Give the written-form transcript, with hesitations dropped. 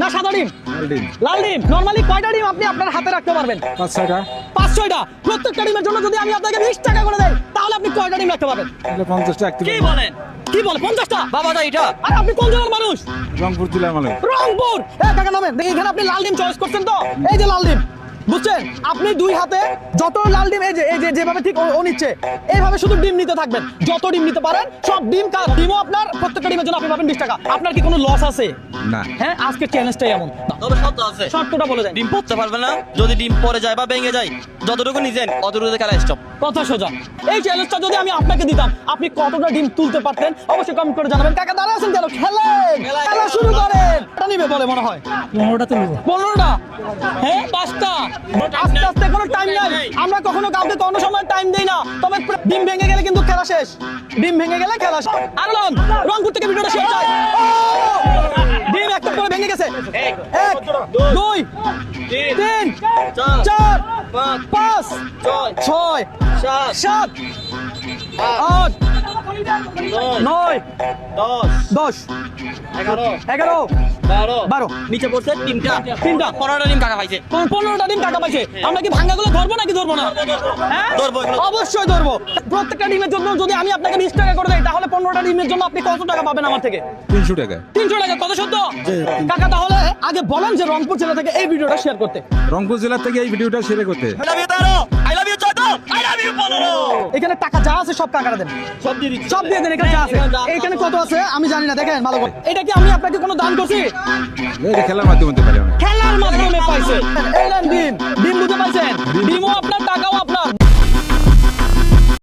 না সাদা ডিম? লাল ডিম। লাল ডিম। নরমালি কয়টা ডিম আপনি আপনার হাতে রাখতে পারবেন? 5-6টা। 5-6টা। প্রত্যেকটা ডিমের জন্য যদি আমি আপনাকে 20 টাকা করে দেই তাহলে আপনি কয়টা ডিম রাখতে পারবেন? তাহলে 50টা একটু। কি বলেন? কি বলে 50টা? বাবা দা এটা। আর আপনি কোন জেলার মানুষ? রংপুর জেলার মালিক। রংপুর। কাকা নামেন। দেখি এখানে আপনি লাল ডিম চয়েস করছেন তো? এই যে লাল ডিম। বুঝছেন? আপনি দুই হাতে যত লাল ডিম এই যে যেভাবে ঠিক ও নিচ্ছে এইভাবে শুধু ডিম নিতে থাকবেন। যত ডিম নিতে পারেন সব ডিম কার ডিমও আপনার প্রত্যেকটা ডিমের জন্য আপনি পাবেন 20 টাকা। আপনার কি কোনো লস আছে? না। হ্যাঁ আজকে চ্যালেঞ্জটাই এমন। তবে শর্ত আছে। শর্তটা বলে দেন। ডিম পড়তে পারবে না, যদি ডিম পড়ে যায় বা ভেঙে যায় যতটুকু নিছেন অতটুকু খেলা স্টপ। কথা সোজা। এই চ্যালেঞ্জটা যদি আমি আপনাকে দিতাম আপনি কতটা ডিম তুলতে পারতেন অবশ্যই কমেন্ট করে জানাবেন। কাকা দাঁড়া আছেন কেন? খেলেন, খেলা শুরু করেন। এটা নিবে বলে মনে হয় 15টা তুলবো। 15টা? হ্যাঁ 5টা। আস্তে আস্তে কোনো টাইম নাই। আমরা কখনো কাউকে কোনো সময় টাইম দেই না, তবে ডিম ভেঙে গেলে কিন্তু খেলা শেষ। ডিম ভেঙে গেলে খেলা শেষ। আর রংপুর থেকে ভিডিওটা শেষ হয়। ডিম একটা করে ভেঙে গেছে। 1 2 3 4 5 6 7 8 9 10 11 12 নিচে পড়ছে তিনটা। 15টা ডিম কাকা পাইছে। 15টা ডিম টাকা পাইছে। আমরা কি ভাঙাগুলো ধরবো নাকি ধরবো না? হ্যাঁ ধরবো এগুলো। অবশ্যই ধরবো। প্রত্যেকটা ডিমের জন্য যদি আমি আপনাকে 20 টাকা করে দেই তাহলে 15টা ডিমের জন্য আপনি কত টাকা পাবেন আমার থেকে? 300 টাকা। 300 টাকা। কত সত্য? কাকা তাহলে আগে বলেন যে রংপুর জেলা থেকে এই ভিডিওটা শেয়ার করতে। রংপুর জেলা থেকে এই ভিডিওটা শেয়ার করতে। I love you 13, I love you 14, I love you 15। এখানে টাকা যা আছে সব টাকাটা দেন। সব দিয়ে দিচ্ছি। সব দিয়ে দেন। এখানে যা আছে এখানে কত আছে আমি জানি না, দেখেন ভালো করে। এটা কি আমি আপনাকে কোনো দান করছি? এটা খেলার মাধ্যমে হতে পারে। খেলার মাধ্যমে পাইছে। এই নেন ডিম। ডিম বুঝে পাইছেন? ডিমও আপনার টাকাও আপনার।